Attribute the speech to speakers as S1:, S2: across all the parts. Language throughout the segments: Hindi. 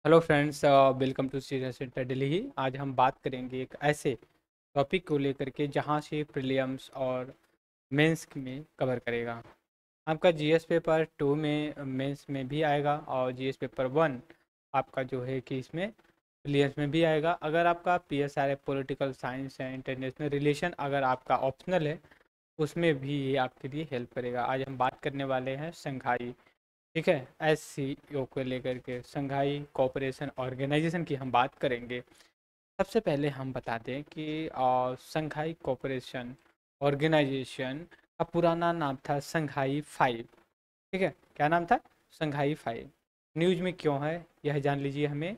S1: Hello friends, welcome to serious centre Delhi. आज हम बात करेंगे एक ऐसे टॉपिक को लेकर के जहां से प्रीलिम्स और मेंस में कवर करेगा। आपका जीएस पेपर 2 में मेंस में भी आएगा और जीएस पेपर 1 आपका जो है कि इसमें प्रीलिम्स में भी आएगा। अगर आपका पीएसआर है, पॉलिटिकल साइंस है, इंटरनेशनल रिलेशन अगर आपका ऑप्शनल है उसमें भी ये आपके लिए हेल्प करेगा। आज हम बात करने वाले हैं संघाई, ठीक है, एस सी ओ को लेकर के संघाई कोऑपरेशन ऑर्गेनाइजेशन की हम बात करेंगे। सबसे पहले हम बता दें कि संघाई कोऑपरेशन ऑर्गेनाइजेशन का पुराना नाम था संघाई 5। ठीक है, क्या नाम था? संघाई 5। न्यूज में क्यों है यह जान लीजिए हमें।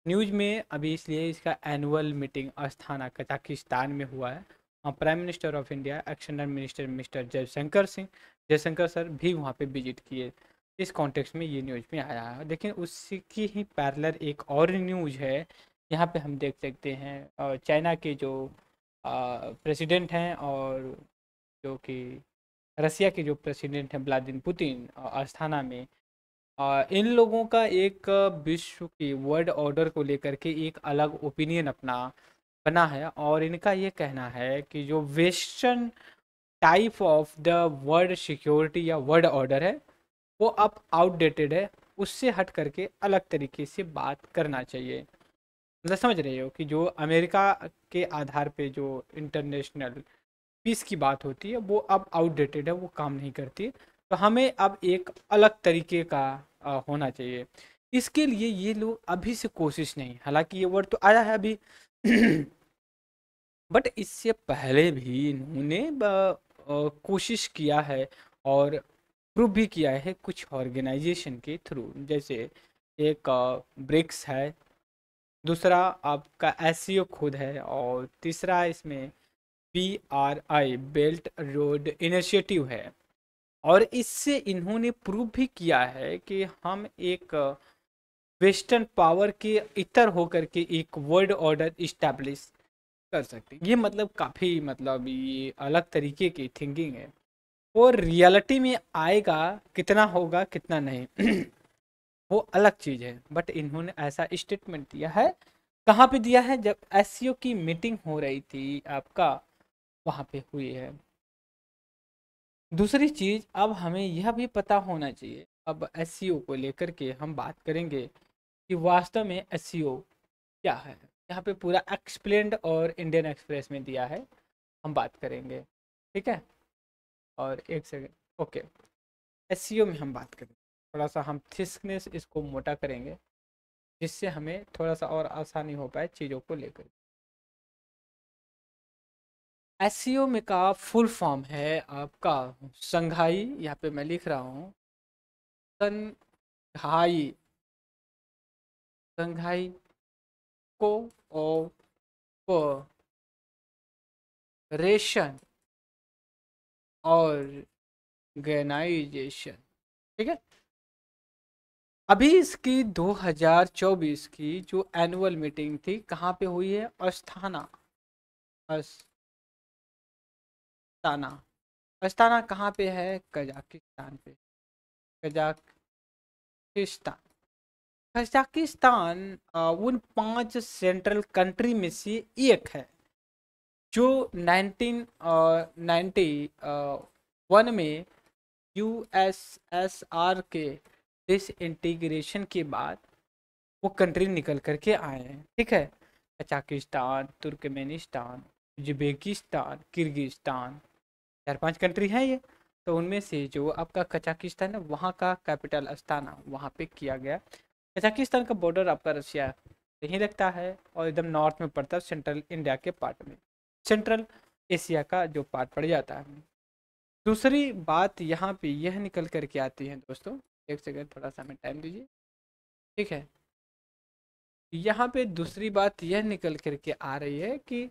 S1: न्यूज में अभी इसलिए इसका एनुअल मीटिंग अस्थाना कजाकिस्तान में हुआ है। Prime minister of India external minister mister Jaishankar Singh, Jaishankar sir भी वहाँ पे विजिट किए। इस कॉन्टेक्स्ट में ये न्यूज में आया है। लेकिन उसकी ही पैरेलल एक और न्यूज है। यहाँ पे हम देख सकते हैं चाइना के जो प्रेसिडेंट हैं और जो कि रसिया के जो प्रेसिडेंट हैं व्लादिमीर पुतिन, अस्थाना में इन लोगों का एक विश्व की वर्ल्ड ऑर्डर को लेकर के एक अलग ओपिनियन अपना बना है। और इनका ये कहना है कि जो western type of the world security या वर्ल्ड ऑर्डर है वो अब आउटडेटेड है। उससे हट करके अलग तरीके से बात करना चाहिए। मतलब समझ रहे हो कि जो अमेरिका के आधार पे जो इंटरनेशनल पीस की बात होती है वो अब आउटडेटेड है, वो काम नहीं करती। तो हमें अब एक अलग तरीके का होना चाहिए। इसके लिए ये लोग अभी से कोशिश नहीं, हालांकि ये वर्ड तो आया है अभी बट इससे पहले भी इन्होंने कोशिश किया है और प्रूव भी किया है कुछ ऑर्गेनाइजेशन के थ्रू। जैसे एक ब्रिक्स है, दूसरा आपका एससीओ खुद है और तीसरा इसमें BRI बेल्ट रोड इनिशिएटिव है। और इससे इन्होंने प्रूव भी किया है कि हम एक वेस्टर्न पावर के इतर होकर के एक वर्ल्ड ऑर्डर इस्टेब्लिश कर सकते हैं। ये मतलब काफ़ी मतलब ये अलग तरीके की थिंकिंग है। और रियलिटी में आएगा कितना होगा कितना नहीं वो अलग चीज़ है। बट इन्होंने ऐसा स्टेटमेंट दिया है। कहाँ पे दिया है? जब एससीओ की मीटिंग हो रही थी आपका, वहाँ पे हुई है। दूसरी चीज़ अब हमें यह भी पता होना चाहिए, अब एससीओ को लेकर के हम बात करेंगे कि वास्तव में एससीओ क्या है। यहाँ पे पूरा एक्सप्लेन्ड और इंडियन एक्सप्रेस में दिया है, हम बात करेंगे। ठीक है, और एक सेकेंड। ओके, एससीओ में हम बात करेंगे, थोड़ा सा हम थिकनेस इसको मोटा करेंगे जिससे हमें थोड़ा सा और आसानी हो पाए चीज़ों को लेकर। एससीओ में का फुल फॉर्म है आपका संघाई, यहाँ पे मैं लिख रहा हूँ संघाई, संघाई कोऑपरेशन ऑर्गेनाइजेशन। ठीक है, अभी इसकी 2024 की जो एनुअल मीटिंग थी कहाँ पे हुई है? अस्थाना। अस्थाना, अस्थाना कहाँ पे है? कजाकिस्तान पे। कजाकिस्तान, कजाकिस्तान उन 5 सेंट्रल कंट्री में से एक है जो 1991 में यूएसएसआर के डिसइंटीग्रेशन के बाद वो कंट्री निकल करके आए हैं। ठीक है, Kazakhstan, Turkmenistan, Uzbekistan, Kyrgyzstan, 4-5 country हैं ये। तो उनमें से जो आपका कजाकिस्तान है वहाँ का कैपिटल अस्ताना वहाँ पे किया गया। कजाकिस्तान का बॉर्डर आपका रशिया यहीं लगता है और एकदम नॉर्थ में पड़ता है, सेंट्रल इंडिया के पार्ट में, सेंट्रल एशिया का जो पार्ट पड़ जाता है। दूसरी बात यहाँ पे यह निकल करके आती है दोस्तों, एक सेकेंड थोड़ा सा हमें टाइम दीजिए। ठीक है, यहाँ पे दूसरी बात यह निकल करके आ रही है कि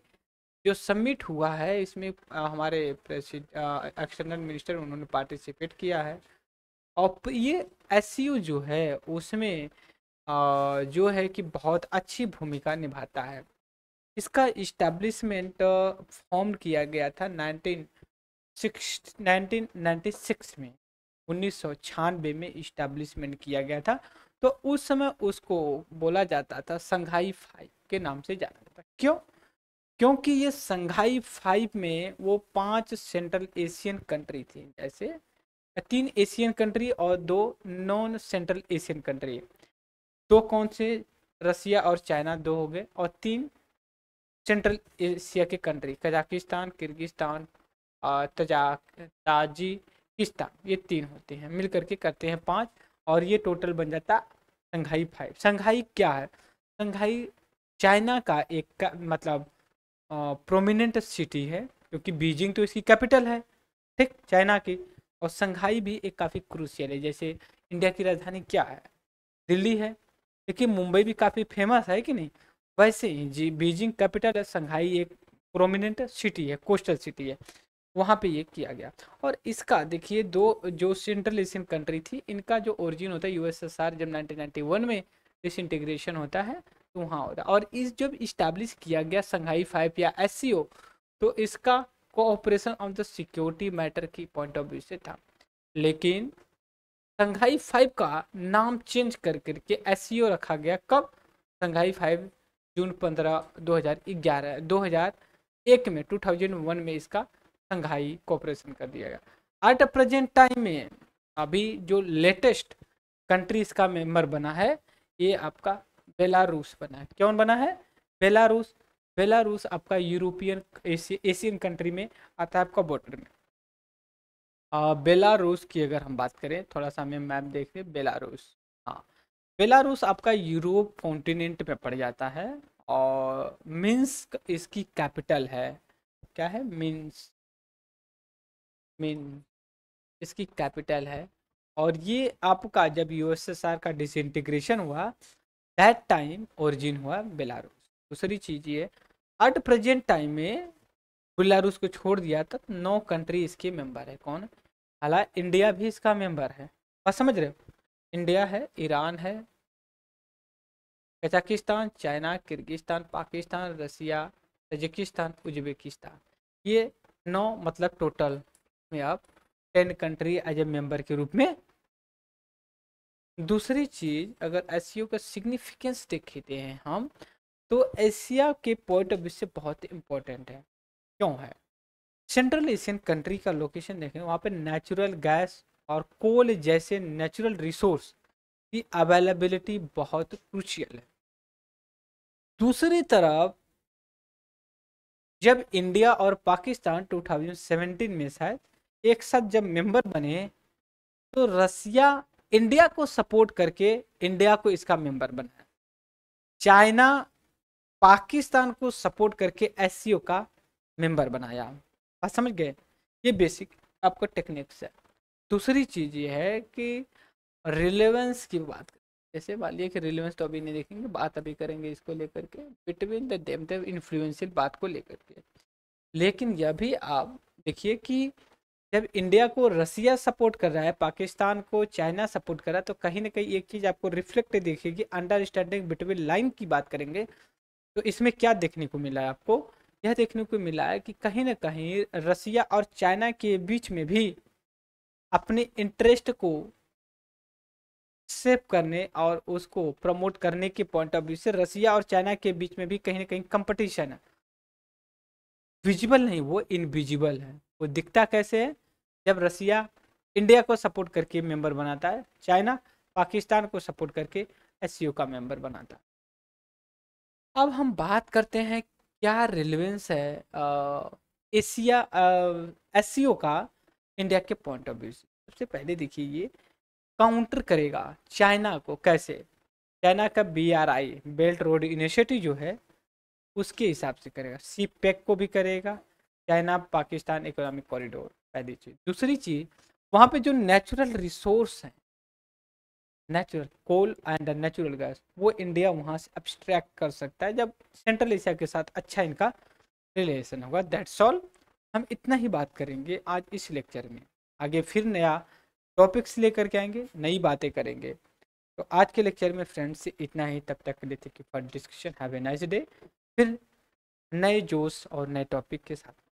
S1: जो सबमिट हुआ है इसमें हमारे एक्सटर्नल मिनिस्टर उन्होंने पार्टिसिपेट किया है। और ये एससीयू जो है उसमें जो है कि बहुत अच्छी भूमिका निभाता है। इसका इस्टेब्लिशमेंट फॉर्म किया गया था 1996 में, 1996 में इस्टेब्लिशमेंट किया गया था। तो उस समय उसको बोला जाता था संघाई फाइव के नाम से जाना जाता। क्यों? क्योंकि ये संघाई फाइव में वो 5 सेंट्रल एशियन कंट्री थी, जैसे 3 एशियन कंट्री और 2 नॉन सेंट्रल एशियन कंट्री। 2 कौन से? रसिया और चाइना 2 हो गए, और 3 सेंट्रल एशिया के कंट्री, कजाकिस्तान, किर्गिस्तान, ताजिकिस्तान, ये 3 होते हैं, मिल करके करते हैं 5, और ये टोटल बन जाता संघाई फाइव। संघाई क्या है? संघाई चाइना का एक मतलब प्रोमिनेंट सिटी है, क्योंकि बीजिंग तो इसकी कैपिटल है, ठीक, चाइना की। और संघाई भी एक काफ़ी क्रूशियल है। जैसे इंडिया की राजधानी क्या है? दिल्ली है, लेकिन मुंबई भी काफ़ी फेमस है कि नहीं? वैसे ही जी बीजिंग कैपिटल है, संघाई एक प्रोमिनेंट सिटी है, कोस्टल सिटी है, वहाँ पे ये किया गया। और इसका देखिए, 2 जो सेंट्रल एशियन कंट्री थी, इनका जो ओरिजिन होता है यूएसएसआर, जब 1991 में डिसइंटीग्रेशन होता है तो वहाँ होता है। और इस जब इस्टेब्लिश किया गया संघाई फाइव या एससीओ, तो इसका cooperation on the security matter की पॉइंट ऑफ व्यू से था। लेकिन संघाई फाइव का नाम चेंज कर करके एससीओ रखा गया। कब? संघाई फाइव जून 15 2001 में 2001 में इसका संघाई कोऑपरेशन कर दिया गया। एट प्रेजेंट टाइम में अभी जो लेटेस्ट कंट्री इसका मेंबर बना है, ये आपका बेलारूस बना है। कौन बना है? बेलारूस। बेलारूस आपका यूरोपियन एशियन कंट्री में आता है, आपका बॉर्डर में। बेलारूस की अगर हम बात करें, थोड़ा सा हमें मैप देख रहे, बेलारूस, हाँ, बेलारूस आपका यूरोप कॉन्टिनेंट में पड़ जाता है, और मिन्स्क इसकी कैपिटल है। क्या है? मिन्स मिन इसकी कैपिटल है। और ये आपका जब यूएसएसआर का डिसइंटीग्रेशन हुआ, दैट टाइम ओरिजिन हुआ बेलारूस। दूसरी चीज ये, एट प्रेजेंट टाइम में बेलारूस को छोड़ दिया तक 9 कंट्री इसके मेंबर है। कौन? हालांकि इंडिया भी इसका मेंबर है, बात समझ रहे हो? इंडिया है, ईरान है, कजाकिस्तान, चाइना, किर्गिस्तान, पाकिस्तान, रसिया, तजिकिस्तान, उज्बेकिस्तान, ये 9 मतलब टोटल में आप 10 कंट्री एज ए मेंबर के रूप में। दूसरी चीज, अगर एससीओ का सिग्निफिकेंस देखते हैं हम, तो एशिया के पॉइंट ऑफ व्यू से बहुत इंपॉर्टेंट है। क्यों है? सेंट्रल एशियन कंट्री का लोकेशन देखें, वहाँ पे नेचुरल गैस और कोल जैसे नेचुरल रिसोर्स की अवेलेबिलिटी बहुत क्रूशियल है। दूसरी तरफ जब इंडिया और पाकिस्तान 2017 में शायद एक साथ जब मेंबर बने, तो रसिया इंडिया को सपोर्ट करके इंडिया को इसका मेंबर बनाया। चाइना पाकिस्तान को सपोर्ट करके एससीओ का मेंबर बनाया। आप समझ गए? ये बेसिक आपका टेक्निक्स है। दूसरी चीज ये है कि रिलेवेंस की बात करें, जैसे मान लिया कि रिलेवेंस तो अभी नहीं देखेंगे, बात अभी करेंगे इसको लेकर के, between the them the influential बात को लेकर के। लेकिन यह भी आप देखिए कि जब इंडिया को रसिया सपोर्ट कर रहा है, पाकिस्तान को चाइना सपोर्ट कर रहा है, तो कहीं ना कहीं एक चीज आपको रिफ्लेक्ट दिखेगी, अंडरस्टैंडिंग बिटवीन लाइन की बात करेंगे तो इसमें क्या देखने को मिला है आपको? यह देखने को मिला है कि कहीं ना कहीं रसिया और चाइना के बीच में भी अपने इंटरेस्ट को सेव करने और उसको प्रमोट करने के पॉइंट ऑफ व्यू से रसिया और चाइना के बीच में भी कहीं ना कहीं कंपटीशन है। विजिबल नहीं, वो इनविजिबल है। वो दिखता कैसे है? जब रसिया इंडिया को सपोर्ट करके मेंबर बनाता है, चाइना पाकिस्तान को सपोर्ट करके एससीओ का मेंबर बनाता है। अब हम बात करते हैं क्या रिलेवेंस है एशिया एससीओ का इंडिया के पॉइंट ऑफ व्यू से। सबसे पहले देखिए, ये काउंटर करेगा चाइना को कैसे? चाइना का BRI बेल्ट रोड इनिशिएटिव जो है उसके हिसाब से करेगा, सी पैक को भी करेगा, चाइना पाकिस्तान इकोनॉमिक कॉरिडोर, पहली चीज। दूसरी चीज, वहां पे जो नेचुरल रिसोर्स हैं, natural coal and natural gas, वो इंडिया वहां से अब्स्ट्रैक्ट कर सकता है जब सेंट्रल एशिया के साथ अच्छा इनका रिलेशन होगा। That's all. हम इतना ही बात करेंगे आज इस लेक्चर में। आगे फिर नया टॉपिक्स लेकर के आएंगे, नई बातें करेंगे। तो आज के लेक्चर में फ्रेंड्स इतना ही। तब तक के लिए thank you for discussion. Have a nice day. फिर नए जोश और नए टॉपिक के साथ।